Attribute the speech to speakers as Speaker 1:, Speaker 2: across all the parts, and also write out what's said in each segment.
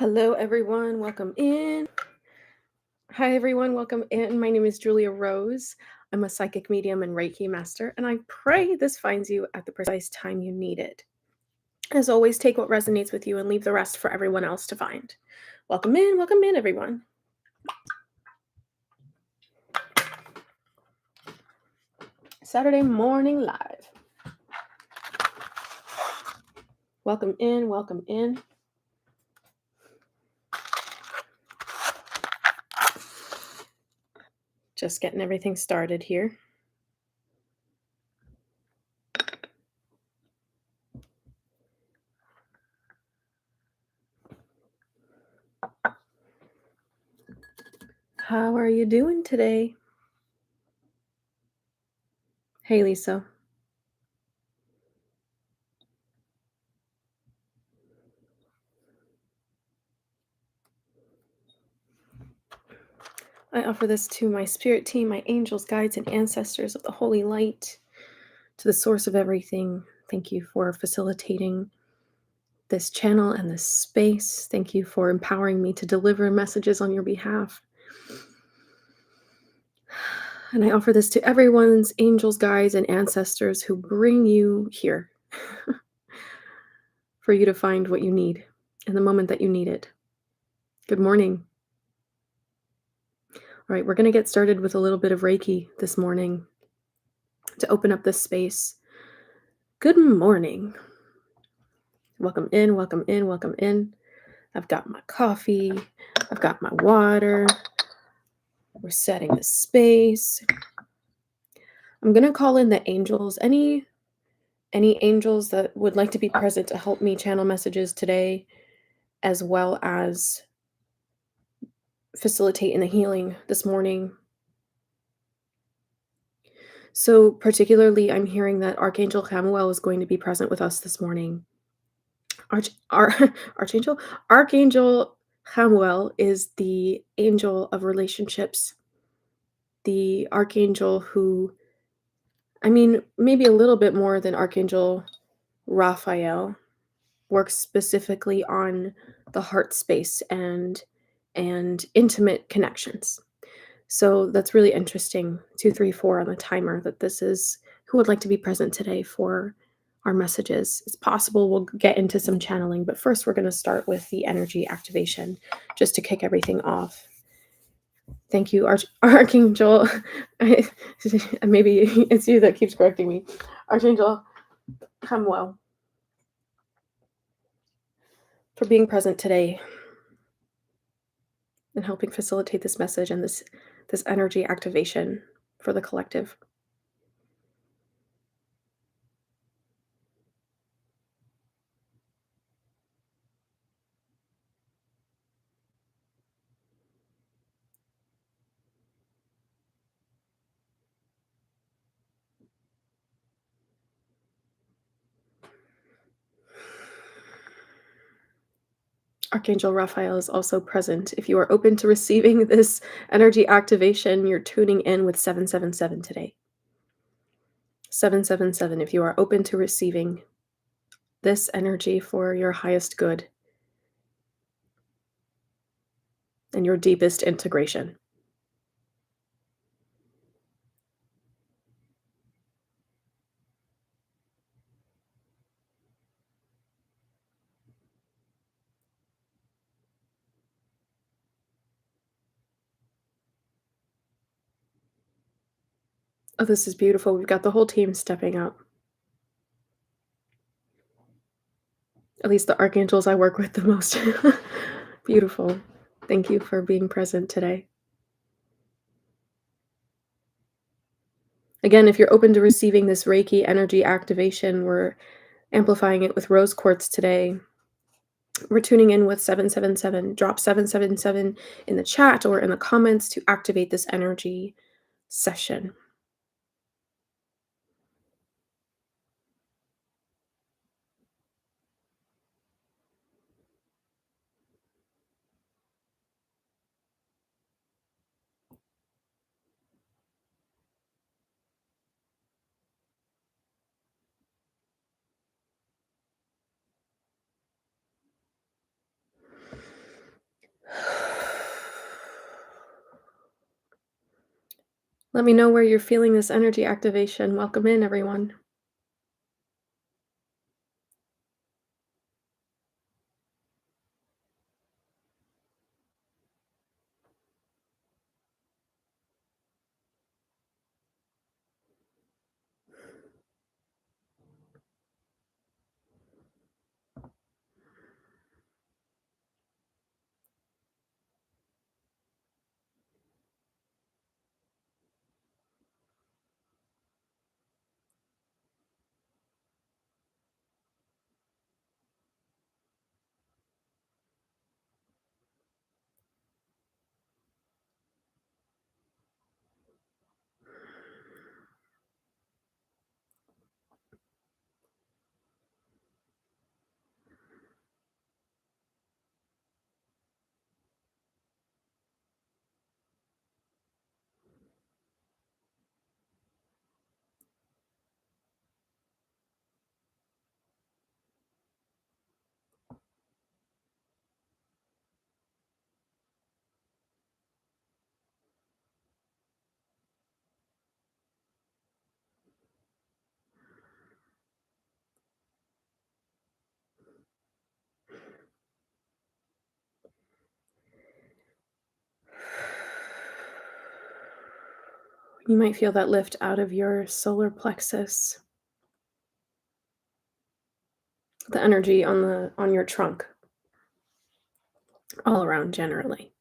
Speaker 1: Hello, everyone. Welcome in. Hi, everyone. Welcome in. My name is Julia Rose. I'm a psychic medium and Reiki master, and I pray this finds you at the precise time you need it. As always, take what resonates with you and leave the rest for everyone else to find. Welcome in, everyone. Saturday morning live. Welcome in, welcome in. Just getting everything started here. How are you doing today? Hey, Lisa. I offer this to my spirit team, my angels, guides, and ancestors of the holy light, to the source of everything. Thank you for facilitating this channel and this space. Thank you for empowering me to deliver messages on your behalf. And I offer this to everyone's angels, guides, and ancestors who bring you here for you to find what you need in the moment that you need it. Good morning. All right, we're going to get started with a little bit of Reiki this morning to open up this space. Good morning. Welcome in, welcome in, welcome in. I've got my coffee. I've got my water. We're setting the space. I'm going to call in the angels. Any angels that would like to be present to help me channel messages today, as well as facilitate in the healing this morning. So particularly, I'm hearing that Archangel Chamuel is going to be present with us this morning. Archangel Chamuel is the angel of relationships, the archangel who, maybe a little bit more than Archangel Raphael, works specifically on the heart space and intimate connections. So that's really interesting. 234 on the timer, that this is who would like to be present today for our messages. It's possible we'll get into some channeling, but first we're going to start with the energy activation just to kick everything off. Thank you, Archangel. Maybe it's you that keeps correcting me. Archangel Chamuel, for being present today and helping facilitate this message and this energy activation for the collective. Archangel Raphael is also present. If you are open to receiving this energy activation, you're tuning in with 777 today. 777, if you are open to receiving this energy for your highest good and your deepest integration. Oh, this is beautiful. We've got the whole team stepping up. At least the archangels I work with the most. Beautiful. Thank you for being present today. Again, if you're open to receiving this Reiki energy activation, we're amplifying it with rose quartz today. We're tuning in with 777. Drop 777 in the chat or in the comments to activate this energy session. Let me know where you're feeling this energy activation. Welcome in, everyone. You might feel that lift out of your solar plexus, the energy on your trunk, all around generally.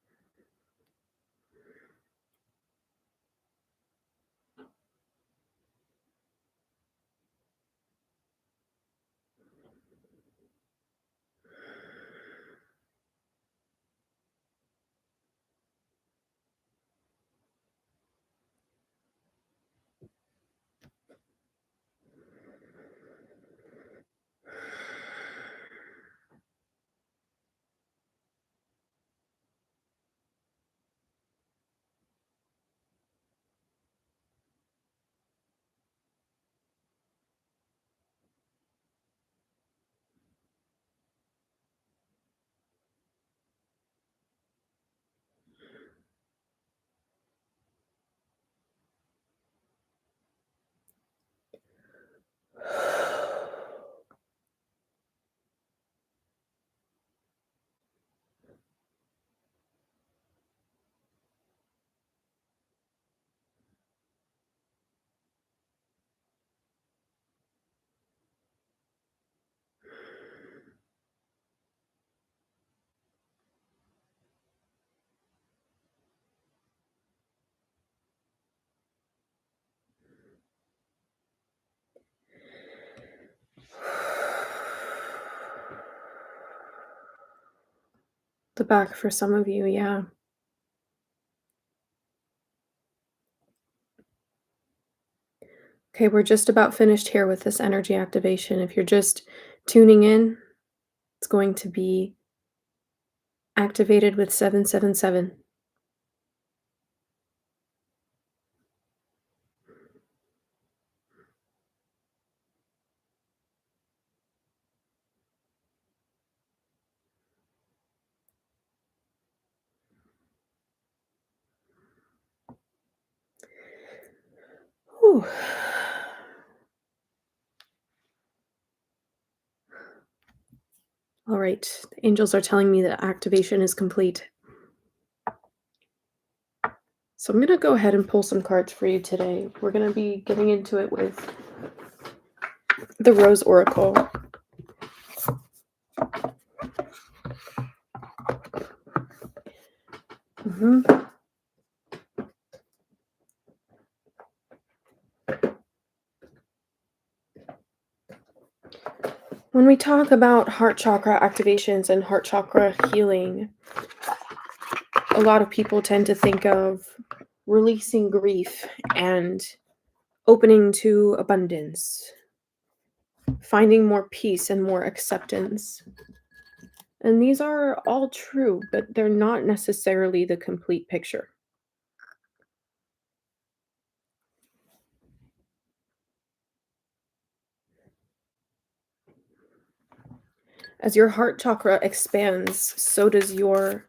Speaker 1: The back for some of you, yeah. Okay, we're just about finished here with this energy activation. If you're just tuning in, it's going to be activated with 777. Whew. All right, the angels are telling me that activation is complete. So I'm going to go ahead and pull some cards for you today. We're going to be getting into it with the Rose Oracle. When we talk about heart chakra activations and heart chakra healing, a lot of people tend to think of releasing grief and opening to abundance, finding more peace and more acceptance. And these are all true, but they're not necessarily the complete picture. As your heart chakra expands, so does your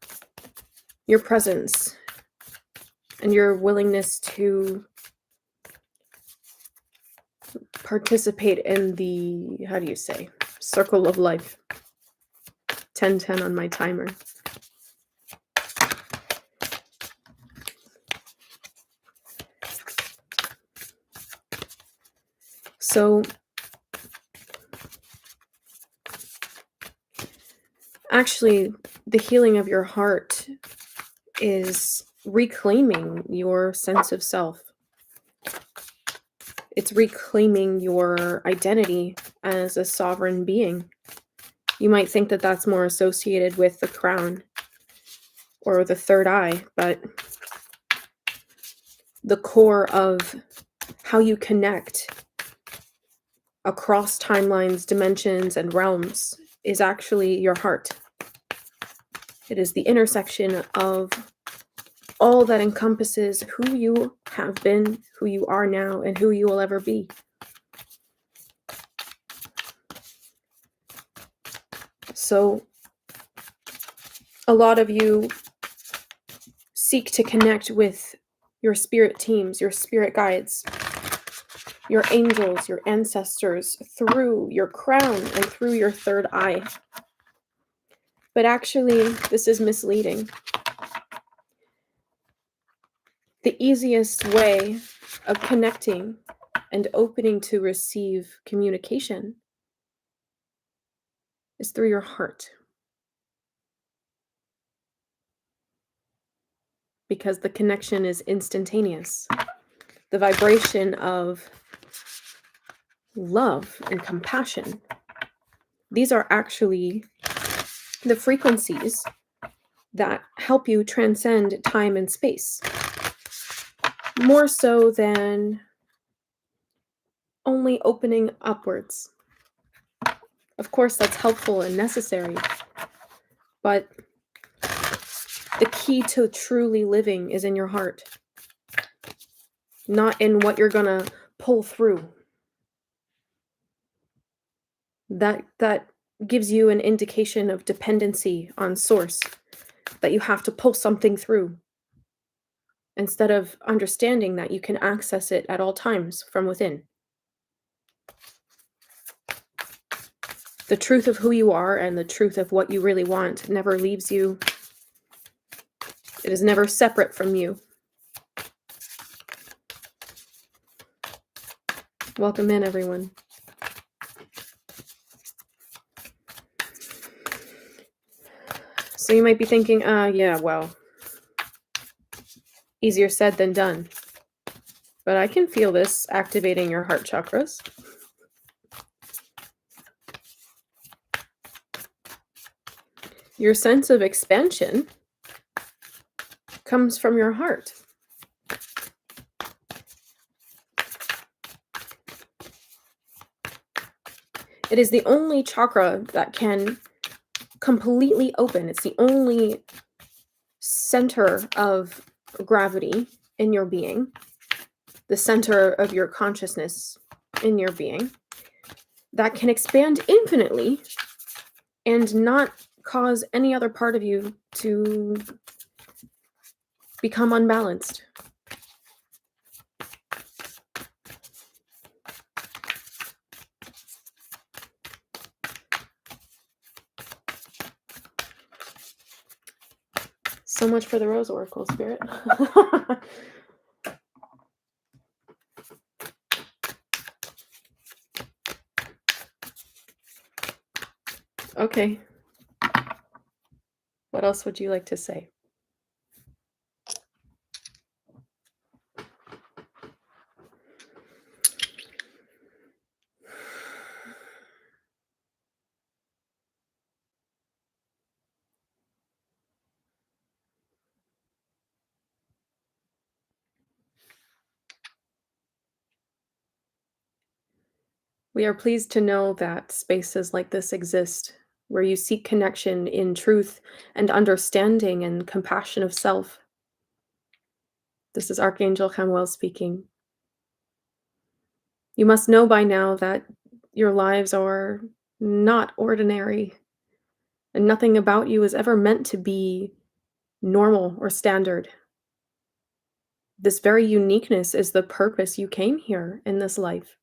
Speaker 1: presence and your willingness to participate in the, how do you say, circle of life. 10:10 on my timer. So actually, the healing of your heart is reclaiming your sense of self. It's reclaiming your identity as a sovereign being. You might think that that's more associated with the crown or the third eye, but the core of how you connect across timelines, dimensions, and realms is actually your heart. It is the intersection of all that encompasses who you have been, who you are now, and who you will ever be. So, a lot of you seek to connect with your spirit teams, your spirit guides, your angels, your ancestors through your crown and through your third eye. But actually, this is misleading. The easiest way of connecting and opening to receive communication is through your heart. Because the connection is instantaneous. The vibration of love and compassion, these are actually the frequencies that help you transcend time and space. More so than only opening upwards. Of course, that's helpful and necessary, but the key to truly living is in your heart, not in what you're gonna pull through. That gives you an indication of dependency on source, that you have to pull something through, instead of understanding that you can access it at all times from within. The truth of who you are and the truth of what you really want never leaves you. It is never separate from you. Welcome in, everyone. So you might be thinking, yeah, well, easier said than done. But I can feel this activating your heart chakras. Your sense of expansion comes from your heart. It is the only chakra that can completely open. It's the only center of gravity in your being, the center of your consciousness in your being, that can expand infinitely and not cause any other part of you to become unbalanced. So much for the Rose Oracle, Spirit. Okay. What else would you like to say? We are pleased to know that spaces like this exist, where you seek connection in truth and understanding and compassion of self. This is Archangel Chamuel speaking. You must know by now that your lives are not ordinary, and nothing about you is ever meant to be normal or standard. This very uniqueness is the purpose you came here in this life.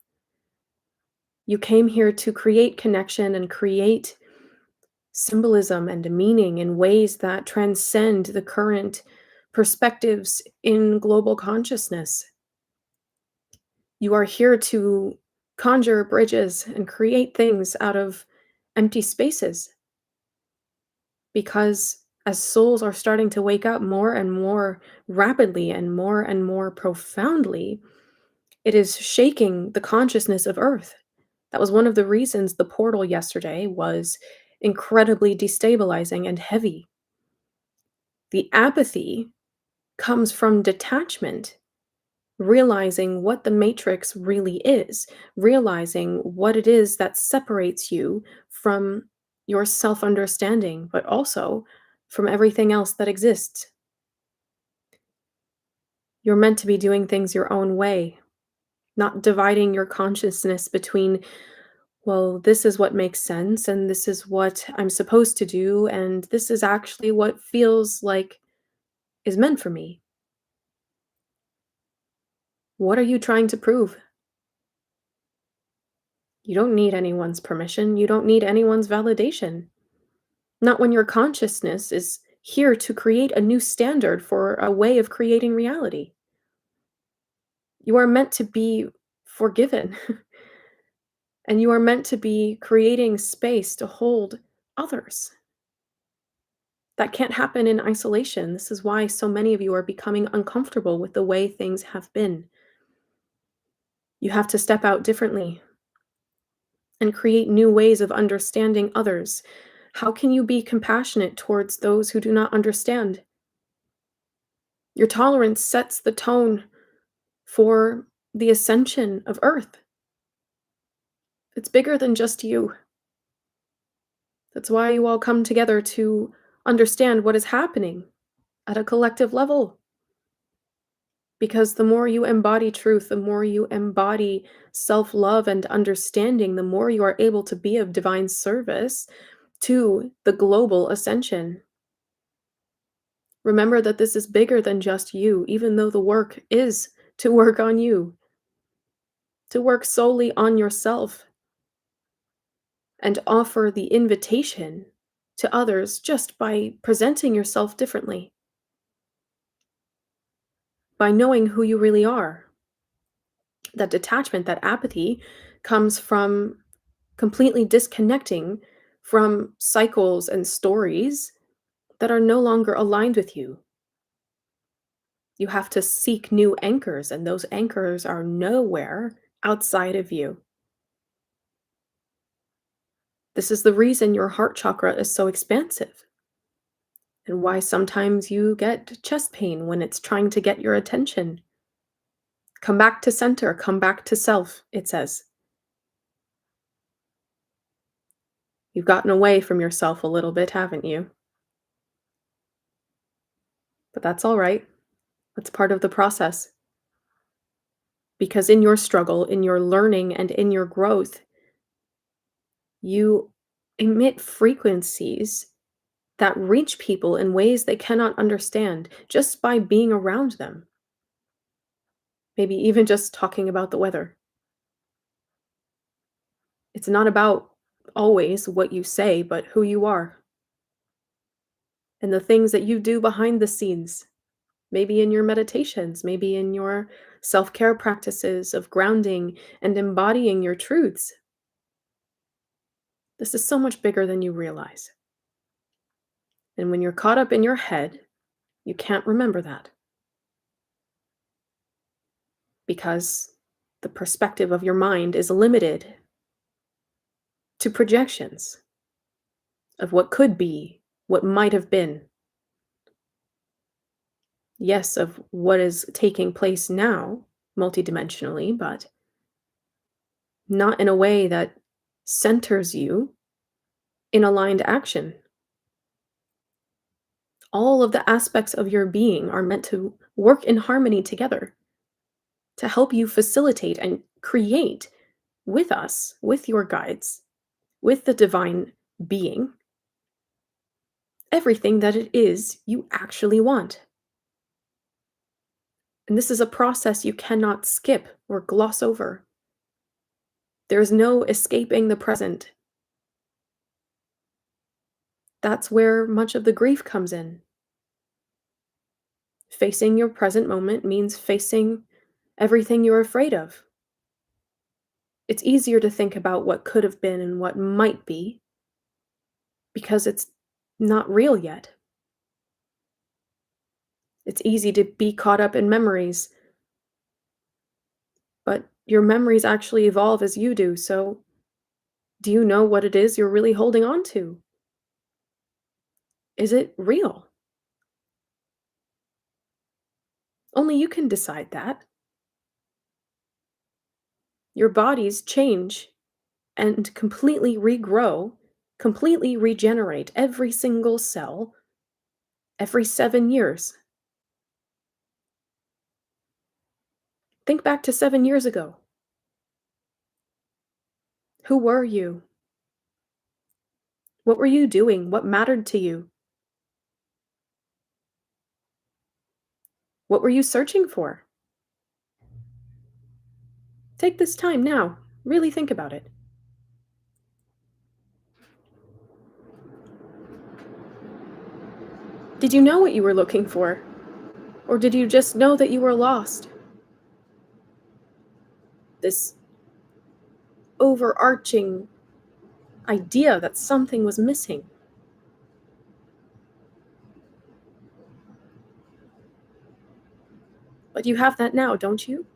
Speaker 1: You came here to create connection and create symbolism and meaning in ways that transcend the current perspectives in global consciousness. You are here to conjure bridges and create things out of empty spaces because as souls are starting to wake up more and more rapidly and more profoundly, it is shaking the consciousness of Earth. That was one of the reasons the portal yesterday was incredibly destabilizing and heavy. The apathy comes from detachment, realizing what the matrix really is, realizing what it is that separates you from your self understanding, but also from everything else that exists. You're meant to be doing things your own way, not dividing your consciousness between, well, this is what makes sense, and this is what I'm supposed to do, and this is actually what feels like is meant for me. What are you trying to prove? You don't need anyone's permission. You don't need anyone's validation. Not when your consciousness is here to create a new standard for a way of creating reality. You are meant to be forgiven, and you are meant to be creating space to hold others. That can't happen in isolation. This is why so many of you are becoming uncomfortable with the way things have been. You have to step out differently and create new ways of understanding others. How can you be compassionate towards those who do not understand? Your tolerance sets the tone for the ascension of Earth. It's bigger than just you. That's why you all come together to understand what is happening at a collective level. Because the more you embody truth, the more you embody self love and understanding, the more you are able to be of divine service to the global ascension. Remember that this is bigger than just you, even though the work is to work on you, to work solely on yourself and offer the invitation to others just by presenting yourself differently, by knowing who you really are. That detachment, that apathy comes from completely disconnecting from cycles and stories that are no longer aligned with you. You have to seek new anchors, and those anchors are nowhere outside of you. This is the reason your heart chakra is so expansive, and why sometimes you get chest pain when it's trying to get your attention. Come back to center, come back to self, it says. You've gotten away from yourself a little bit, haven't you? But that's all right. That's part of the process. Because in your struggle, in your learning, and in your growth, you emit frequencies that reach people in ways they cannot understand just by being around them. Maybe even just talking about the weather. It's not about always what you say, but who you are and the things that you do behind the scenes. Maybe in your meditations, maybe in your self care practices of grounding and embodying your truths. This is so much bigger than you realize. And when you're caught up in your head, you can't remember that because the perspective of your mind is limited to projections of what could be, what might have been. Yes, of what is taking place now, multidimensionally, but not in a way that centers you in aligned action. All of the aspects of your being are meant to work in harmony together to help you facilitate and create with us, with your guides, with the divine being, everything that it is you actually want. And this is a process you cannot skip or gloss over. There's no escaping the present. That's where much of the grief comes in. Facing your present moment means facing everything you're afraid of. It's easier to think about what could have been and what might be because it's not real yet. It's easy to be caught up in memories, but your memories actually evolve as you do, so do you know what it is you're really holding on to? Is it real? Only you can decide that. Your bodies change and completely regrow, completely regenerate every single cell every 7 years. Think back to 7 years ago. Who were you? What were you doing? What mattered to you? What were you searching for? Take this time now. Really think about it. Did you know what you were looking for? Or did you just know that you were lost? This overarching idea that something was missing. But you have that now, don't you?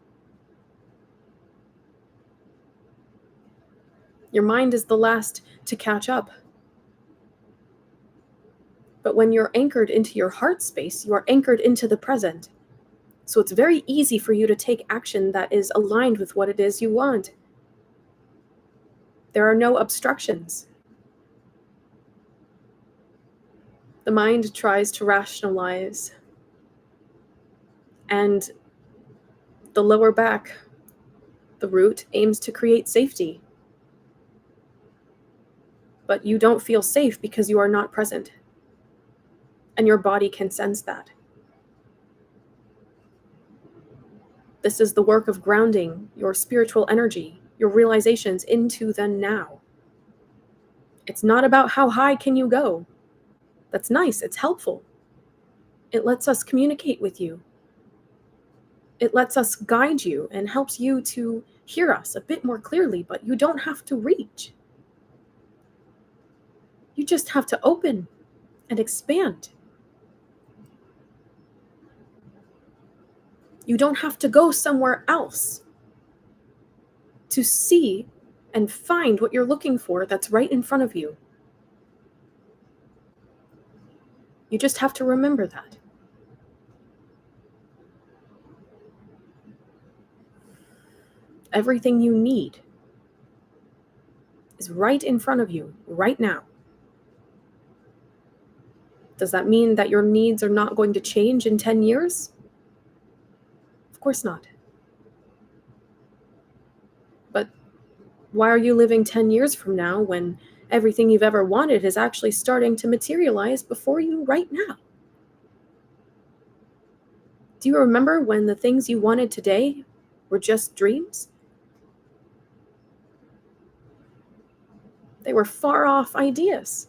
Speaker 1: Your mind is the last to catch up. But when you're anchored into your heart space, you are anchored into the present. So it's very easy for you to take action that is aligned with what it is you want. There are no obstructions. The mind tries to rationalize, and the lower back, the root, aims to create safety. But you don't feel safe because you are not present. And your body can sense that. This is the work of grounding your spiritual energy, your realizations into the now. It's not about how high can you go. That's nice, it's helpful. It lets us communicate with you. It lets us guide you and helps you to hear us a bit more clearly, but you don't have to reach. You just have to open and expand. You don't have to go somewhere else to see and find what you're looking for that's right in front of you. You just have to remember that. Everything you need is right in front of you, right now. Does that mean that your needs are not going to change in 10 years? Of course not. But why are you living 10 years from now when everything you've ever wanted is actually starting to materialize before you right now? Do you remember when the things you wanted today were just dreams? They were far off ideas.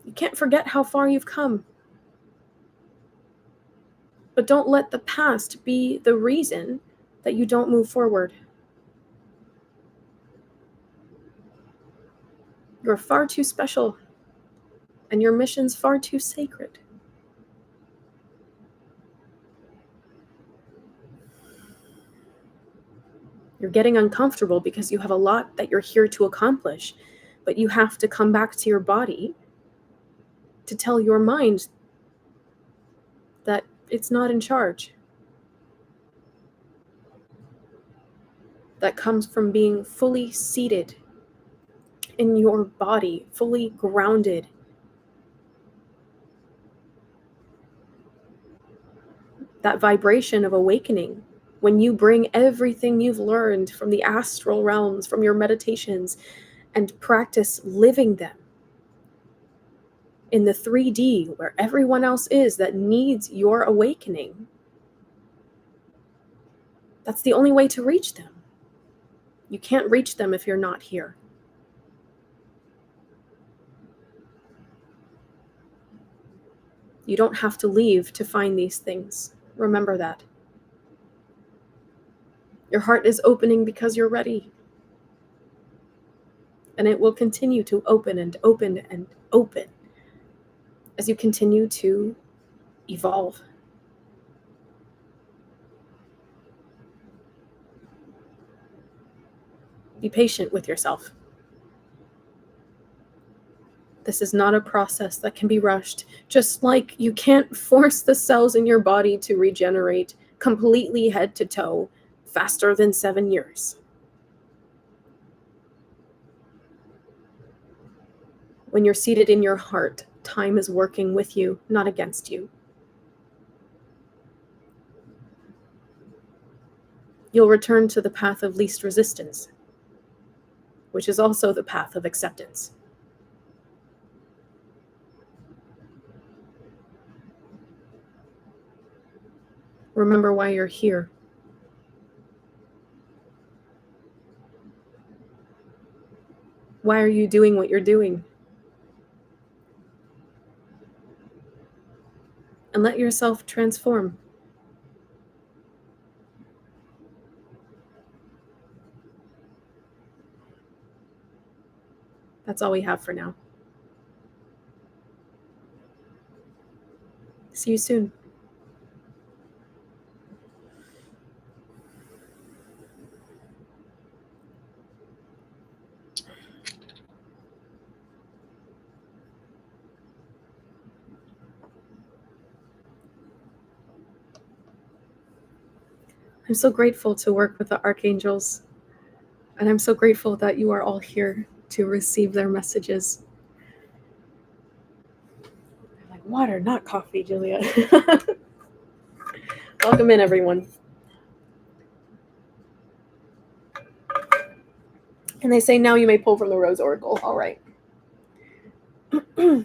Speaker 1: You can't forget how far you've come. But don't let the past be the reason that you don't move forward. You're far too special, and your mission's far too sacred. You're getting uncomfortable because you have a lot that you're here to accomplish, but you have to come back to your body to tell your mind that it's not in charge. That comes from being fully seated in your body, fully grounded. That vibration of awakening, when you bring everything you've learned from the astral realms, from your meditations, and practice living them in the 3D where everyone else is that needs your awakening, That's the only way to reach them. You can't reach them if you're not here. You don't have to leave to find these things. Remember that. Your heart is opening because you're ready. And it will continue to open and open and open as you continue to evolve. Be patient with yourself. This is not a process that can be rushed, just like you can't force the cells in your body to regenerate completely head to toe faster than 7 years. When you're seated in your heart, time is working with you, not against you. You'll return to the path of least resistance, which is also the path of acceptance. Remember why you're here. Why are you doing what you're doing? And let yourself transform. That's all we have for now. See you soon. I'm so grateful to work with the archangels, and I'm so grateful that you are all here to receive their messages. I'm like, water, not coffee, Julia. Welcome in, everyone. And they say now you may pull from the Rose Oracle. All right. Ooh.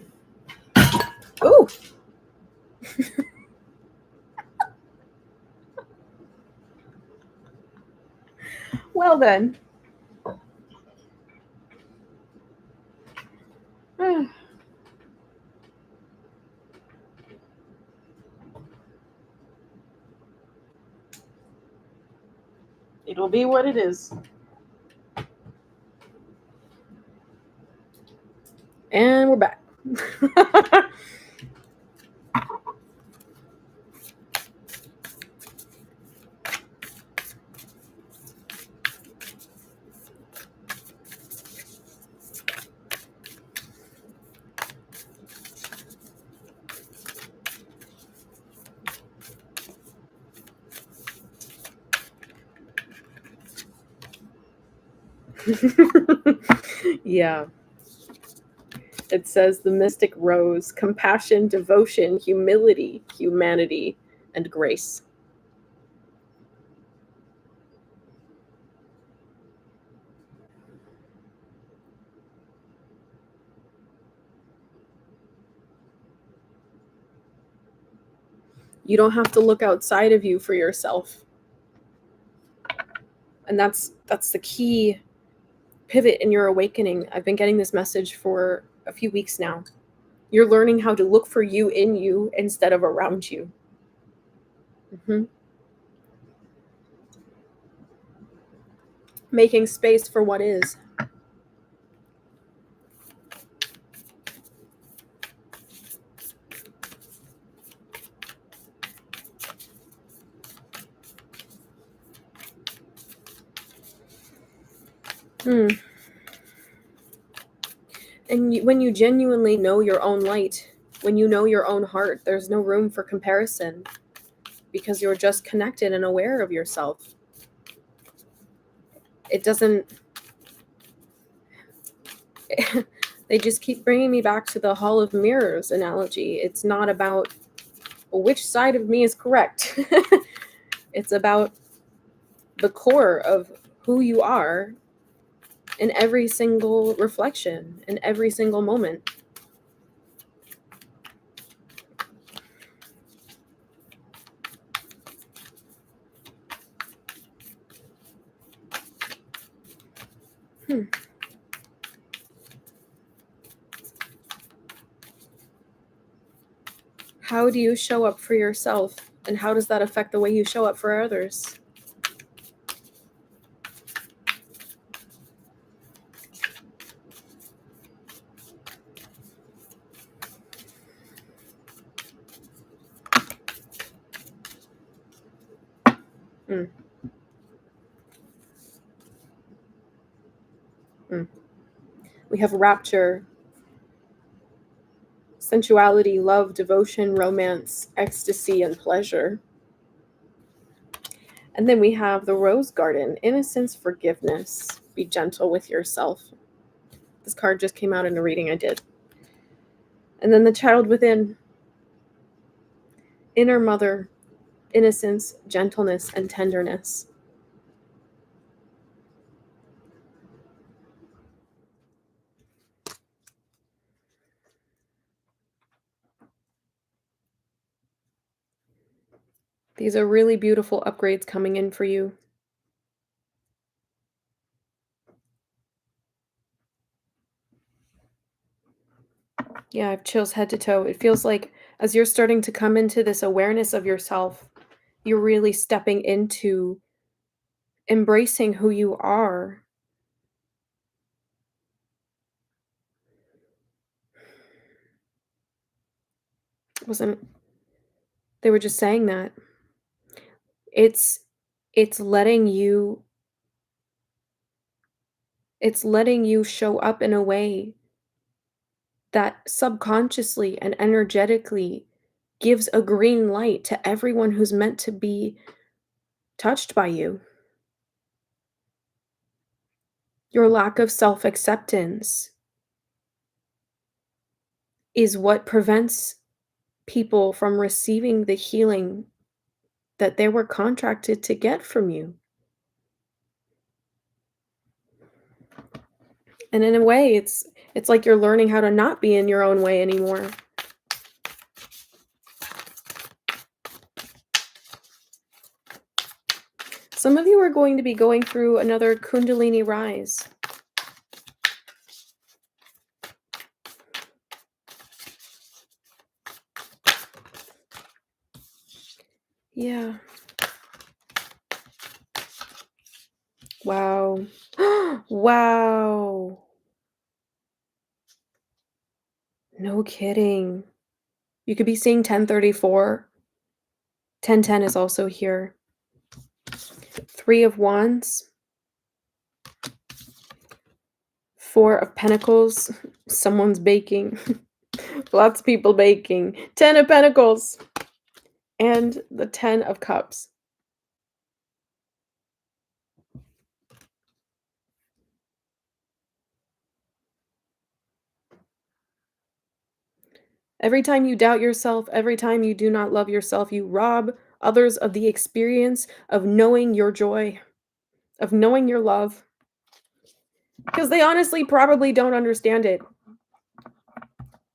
Speaker 1: Well then. It'll be what it is. And we're back. Yeah. It says the mystic rose, compassion, devotion, humility, humanity, and grace. You don't have to look outside of you for yourself. And that's the key pivot in your awakening. I've been getting this message for a few weeks now. You're learning how to look for you in you instead of around you. Mm-hmm. Making space for what is. And when you genuinely know your own light, when you know your own heart, there's no room for comparison because you're just connected and aware of yourself. It doesn't... They just keep bringing me back to the Hall of Mirrors analogy. It's not about which side of me is correct. It's about the core of who you are in every single reflection, in every single moment. Hmm. How do you show up for yourself, and how does that affect the way you show up for others? Mm. Mm. We have rapture, sensuality, love, devotion, romance, ecstasy, and pleasure. And then we have the rose garden, innocence, forgiveness. Be gentle with yourself. This card just came out in a reading I did. And then the child within, inner mother, innocence, gentleness, and tenderness. These are really beautiful upgrades coming in for you. Yeah, I have chills head to toe. It feels like as you're starting to come into this awareness of yourself, you're really stepping into embracing who you are. It wasn't they were just saying that. It's it's letting you it's letting you show up in a way that subconsciously and energetically gives a green light to everyone who's meant to be touched by you. Your lack of self-acceptance is what prevents people from receiving the healing that they were contracted to get from you. And in a way, it's like you're learning how to not be in your own way anymore. Some of you are going to be going through another Kundalini rise. Yeah. Wow. Wow. No kidding. You could be seeing 1034. 1010 is also here. 3 of Wands. 4 of Pentacles. Someone's baking. Lots of people baking. 10 of Pentacles. And the 10 of Cups. Every time you doubt yourself, every time you do not love yourself, you rob others of the experience of knowing your joy, of knowing your love. Because they honestly probably don't understand it.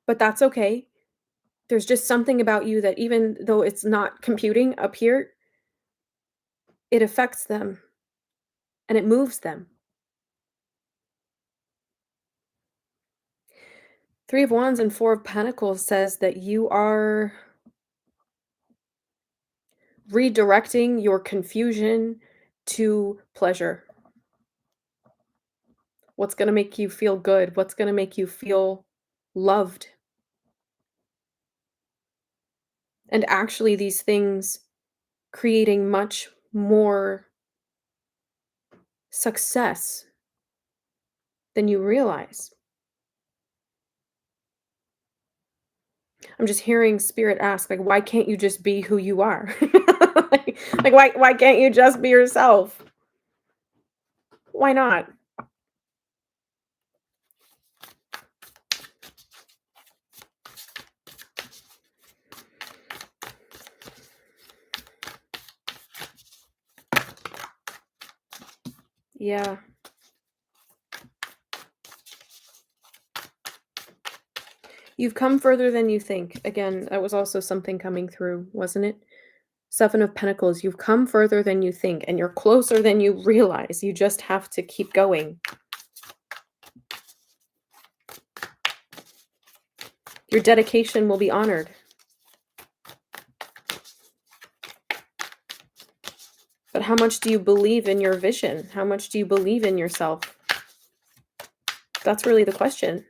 Speaker 1: But that's okay. There's just something about you that even though it's not computing up here, it affects them and it moves them. 3 of Wands and 4 of Pentacles says that you are redirecting your confusion to pleasure. What's going to make you feel good? What's going to make you feel loved? And actually, these things creating much more success than you realize. I'm just hearing spirit ask, like, why can't you just be who you are? like why can't you just be yourself? Why not? Yeah. You've come further than you think. Again, that was also something coming through, wasn't it? 7 of Pentacles, you've come further than you think, and you're closer than you realize. You just have to keep going. Your dedication will be honored. But how much do you believe in your vision? How much do you believe in yourself? That's really the question.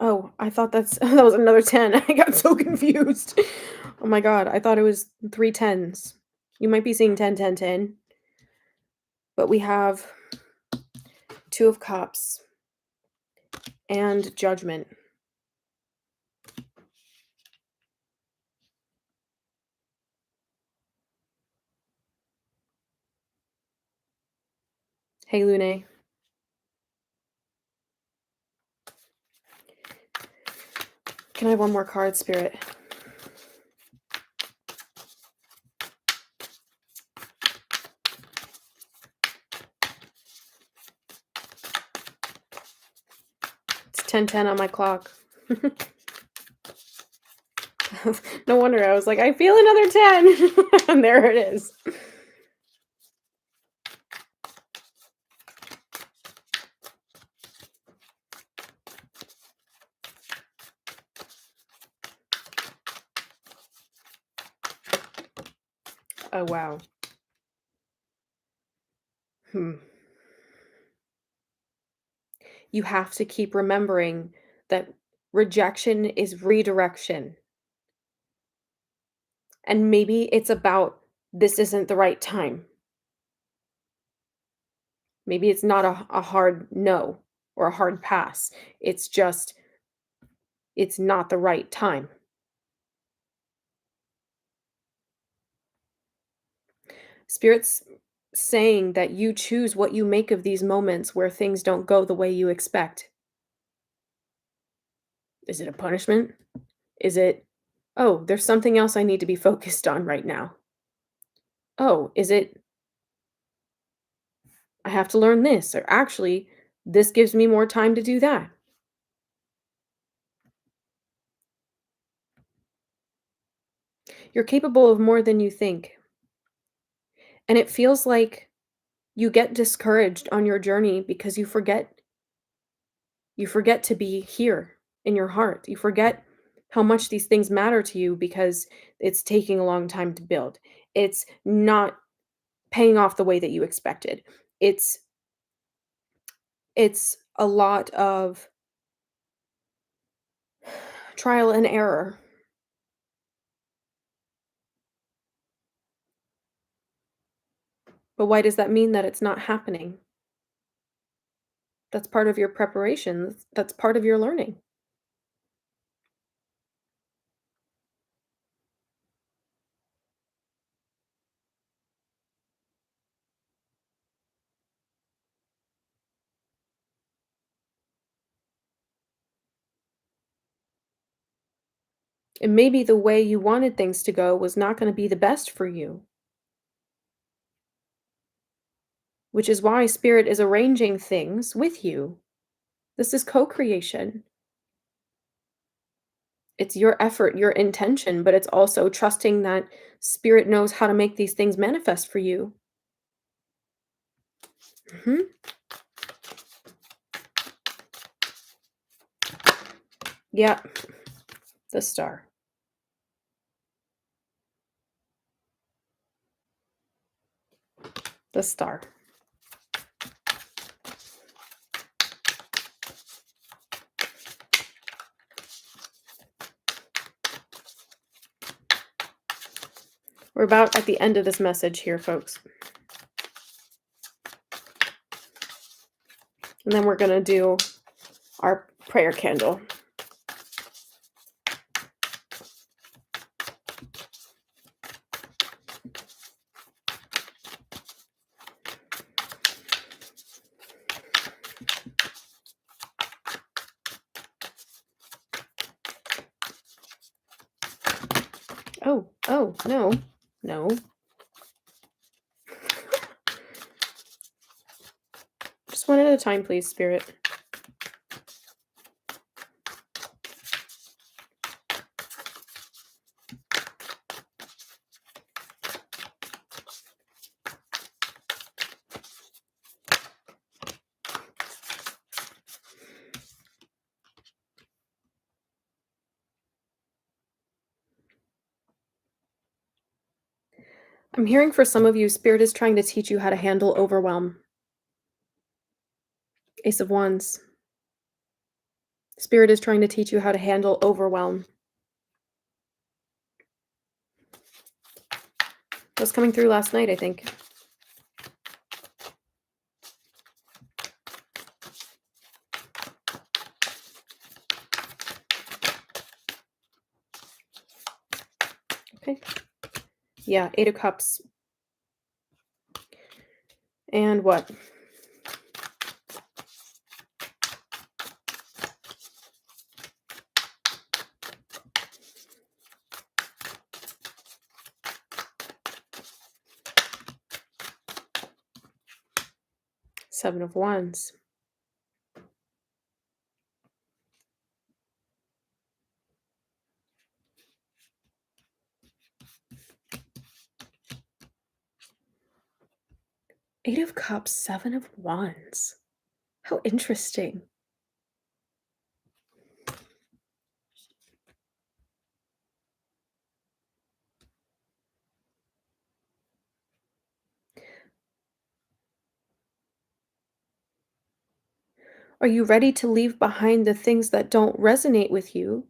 Speaker 1: Oh, I thought that was another 10. I got so confused. Oh my god, I thought it was 3 10s. You might be seeing 10, 10, 10. But we have 2 of Cups and Judgment. Hey, Lune. Can I have one more card, Spirit? It's 10:10 on my clock. No wonder I was like, I feel another 10. And there it is. Oh, wow. You have to keep remembering that rejection is redirection. And maybe it's about this isn't the right time. Maybe it's not a hard no or a hard pass. It's just, it's not the right time. Spirit's saying that you choose what you make of these moments where things don't go the way you expect. Is it a punishment? Is it, oh, there's something else I need to be focused on right now? Oh, is it, I have to learn this, or actually, this gives me more time to do that? You're capable of more than you think. And it feels like you get discouraged on your journey because you forget to be here in your heart. You forget how much these things matter to you because it's taking a long time to build. It's not paying off the way that you expected. It's it's a lot of trial and error. But why does that mean that it's not happening? That's part of your preparation. That's part of your learning. And maybe the way you wanted things to go was not going to be the best for you, which is why Spirit is arranging things with you. This is co creation. It's your effort, your intention, but it's also trusting that Spirit knows how to make these things manifest for you. Mhm. Yeah, the star. The star. We're about at the end of this message here, folks. And then we're going to do our prayer candle. Oh, no, no. at a time, please, Spirit. I'm hearing for some of you, Spirit is trying to teach you how to handle overwhelm. Ace of Wands. Spirit is trying to teach you how to handle overwhelm. That was coming through last night, I think. Okay. Yeah, 8 of Cups. And what? Seven of Wands. Eight of Cups, Seven of Wands. How interesting. Are you ready to leave behind the things that don't resonate with you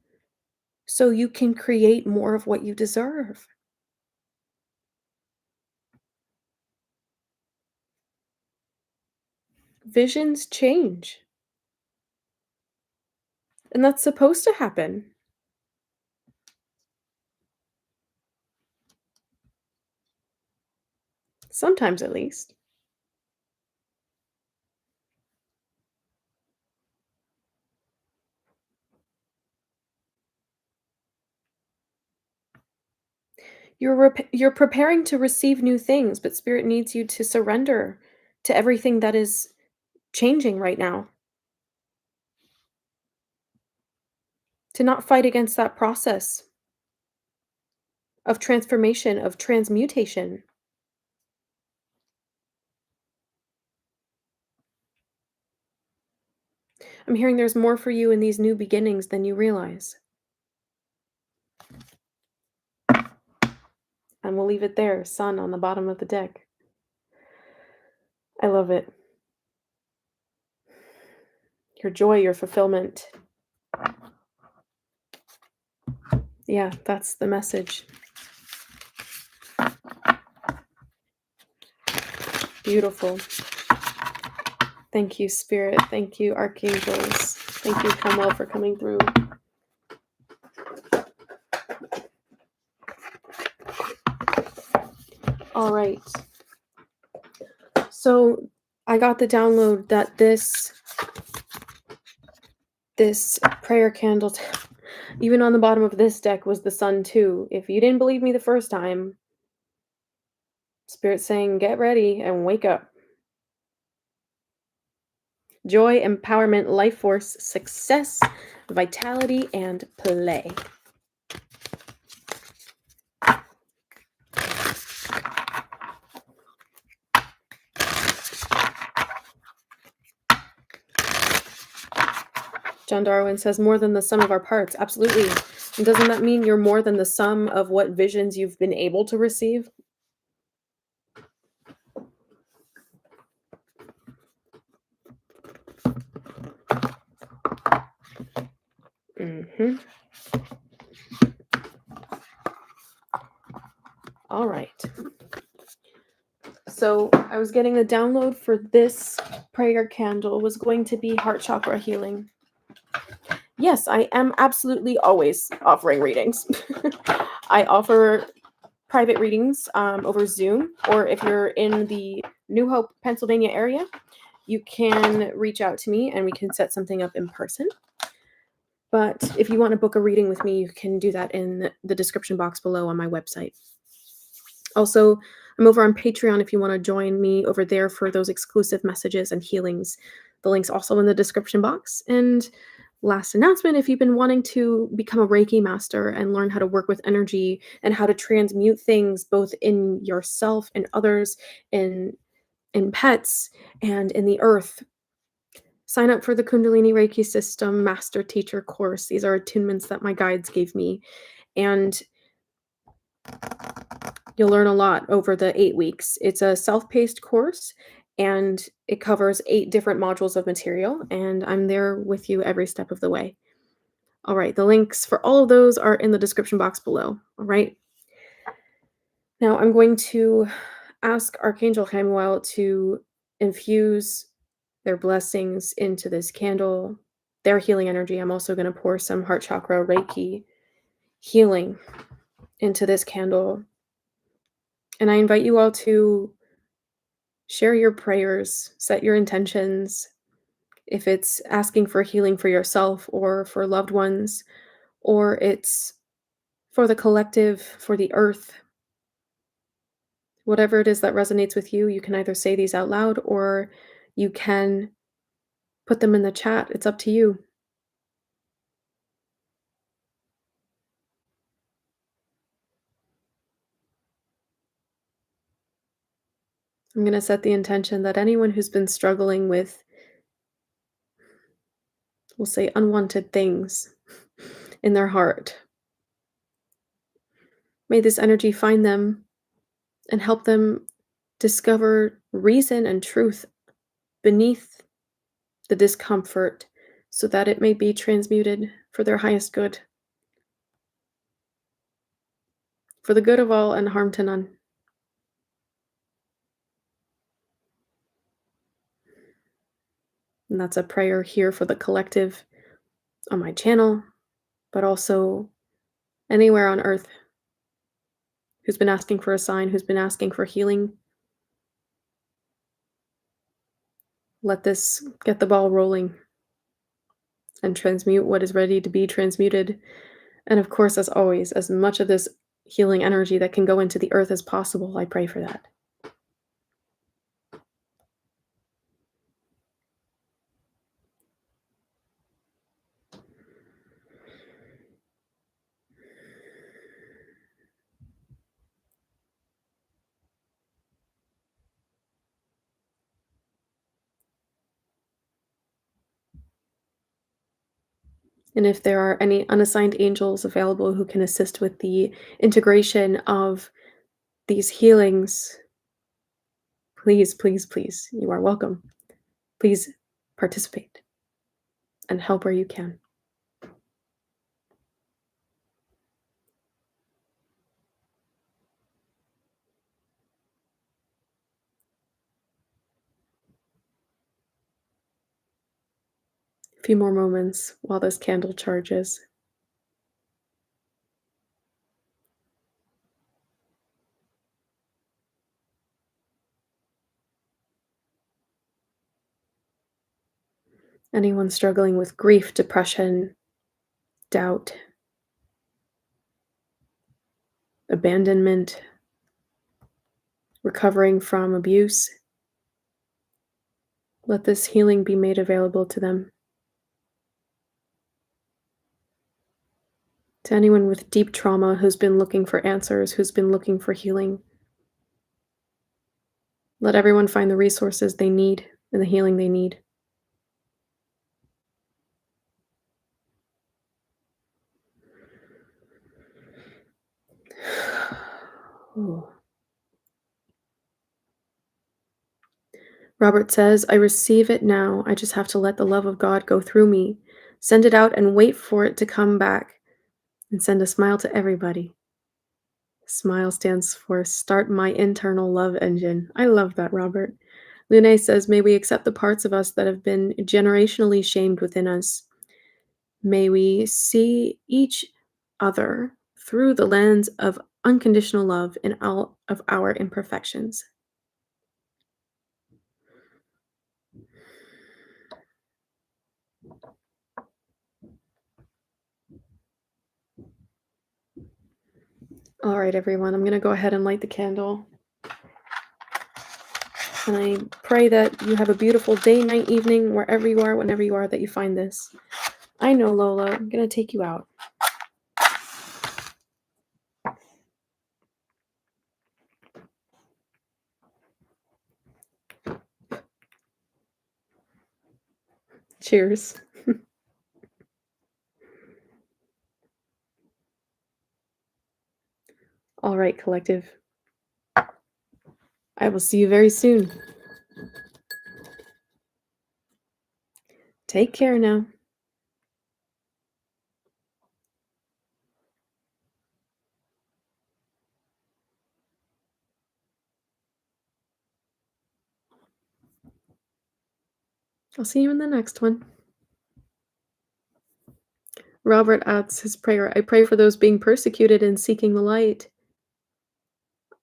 Speaker 1: so you can create more of what you deserve? Visions change. And that's supposed to happen. Sometimes, at least. You're preparing to receive new things, but Spirit needs you to surrender to everything that is changing right now. To not fight against that process of transformation, of transmutation. I'm hearing there's more for you in these new beginnings than you realize. And we'll leave it there. Sun on the bottom of the deck. I love it. Your joy, your fulfillment. Yeah, that's the message. Beautiful. Thank you, Spirit. Thank you, Archangels. Thank you, Chamuel, for coming through. All right. So I got the download that this prayer candle, even on the bottom of this deck, was the sun too. If you didn't believe me the first time, Spirit's saying, get ready and wake up. Joy, empowerment, life force, success, vitality, and play. John Darwin says more than the sum of our parts. Absolutely. And doesn't that mean you're more than the sum of what visions you've been able to receive? All right. So I was getting the download for this prayer candle was going to be heart chakra healing. Yes, I am absolutely always offering readings. I offer private readings over Zoom, or if you're in the New Hope, Pennsylvania area, you can reach out to me and we can set something up in person. But if you want to book a reading with me, you can do that in the description box below on my website. Also, I'm over on Patreon if you want to join me over there for those exclusive messages and healings The link's also in the description box. And last announcement, if you've been wanting to become a Reiki master and learn how to work with energy and how to transmute things both in yourself and others, in pets and in the earth, sign up for the Kundalini Reiki System Master Teacher course. These are attunements that my guides gave me, and you'll learn a lot over the 8 weeks. It's a self-paced course, and it covers 8 different modules of material, and I'm there with you every step of the way. All right, the links for all of those are in the description box below, all right? Now I'm going to ask Archangel Chamuel to infuse their blessings into this candle, their healing energy. I'm also going to pour some heart chakra Reiki healing into this candle. And I invite you all to share your prayers, set your intentions. If it's asking for healing for yourself or for loved ones, or it's for the collective, for the earth, whatever it is that resonates with you, you can either say these out loud or you can put them in the chat. It's up to you. I'm going to set the intention that anyone who's been struggling with, we'll say, unwanted things in their heart, may this energy find them and help them discover reason and truth beneath the discomfort so that it may be transmuted for their highest good, for the good of all and harm to none. And that's a prayer here for the collective on my channel, but also anywhere on earth who's been asking for a sign, who's been asking for healing. Let this get the ball rolling and transmute what is ready to be transmuted. And of course, as always, as much of this healing energy that can go into the earth as possible, I pray for that. And if there are any unassigned angels available who can assist with the integration of these healings, please, please, please, you are welcome. Please participate and help where you can. A few more moments while this candle charges. Anyone struggling with grief, depression, doubt, abandonment, recovering from abuse, let this healing be made available to them. To anyone with deep trauma who's been looking for answers, who's been looking for healing, let everyone find the resources they need and the healing they need. Ooh. Robert says, I receive it now. I just have to let the love of God go through me, send it out and wait for it to come back, and send a smile to everybody. SMILE stands for Start My Internal Love Engine. I love that, Robert. Lune says, may we accept the parts of us that have been generationally shamed within us. May we see each other through the lens of unconditional love in all of our imperfections. All right, everyone, I'm going to go ahead and light the candle. And I pray that you have a beautiful day, night, evening, wherever you are, whenever you are that you find this. I know, Lola. I'm going to take you out. Cheers. All right, collective. I will see you very soon. Take care now. I'll see you in the next one. Robert adds his prayer. I pray for those being persecuted and seeking the light.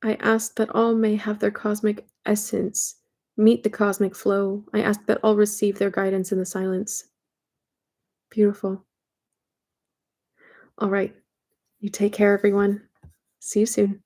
Speaker 1: I ask that all may have their cosmic essence, meet the cosmic flow. I ask that all receive their guidance in the silence. Beautiful. All right. You take care, everyone. See you soon.